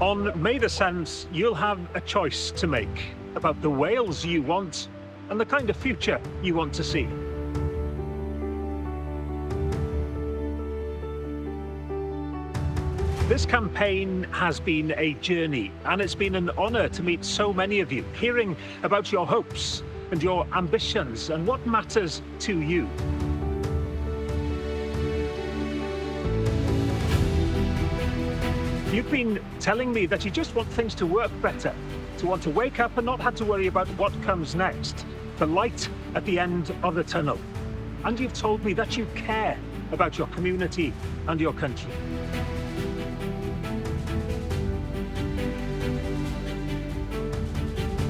On May the 7th, you'll have a choice to make about the Wales you want and the kind of future you want to see. This campaign has been a journey, and it's been an honour to meet so many of you, hearing about your hopes and your ambitions and what matters to you. You've been telling me that you just want things to work better, to want to wake up and not have to worry about what comes next, the light at the end of the tunnel. And you've told me that you care about your community and your country.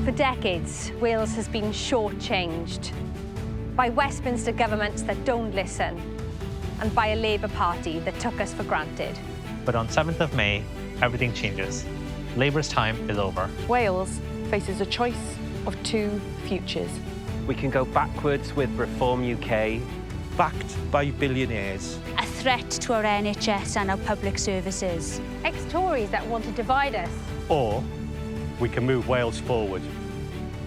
For decades, Wales has been shortchanged by Westminster governments that don't listen and by a Labour Party that took us for granted. But on 7th of May, everything changes. Labour's time is over. Wales faces a choice of two futures. We can go backwards with Reform UK. Backed by billionaires. A threat to our NHS and our public services. Ex-Tories that want to divide us. Or we can move Wales forward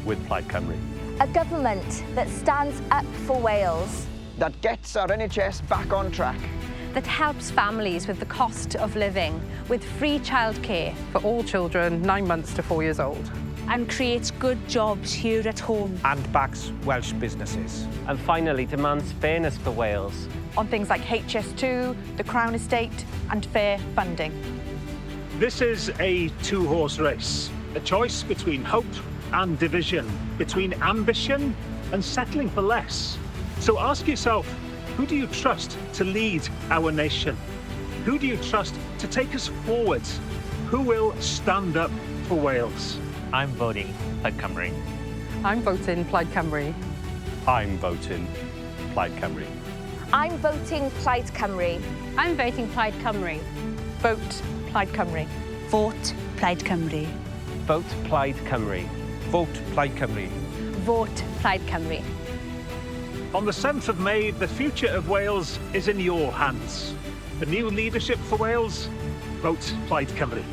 with Plaid Cymru. A government that stands up for Wales. That gets our NHS back on track. That helps families with the cost of living, with free childcare. For all children 9 months to 4 years old. And creates good jobs here at home. And backs Welsh businesses. And finally, demands fairness for Wales. On things like HS2, the Crown Estate and fair funding. This is a two-horse race, a choice between hope and division, between ambition and settling for less. So ask yourself, who do you trust to lead our nation? Who do you trust to take us forward? Who will stand up for Wales? I'm voting Plaid Cymru. I'm voting Plaid Cymru. I'm voting Plaid Cymru. I'm voting Plaid Cymru. I'm voting Plaid Cymru. Vote Plaid Cymru. Vote Plaid Cymru. Vote Plaid Cymru. Vote Plaid Cymru. Vote Plaid Cymru. On the 7th of May, the future of Wales is in your hands. The new leadership for Wales, vote Plaid Cymru.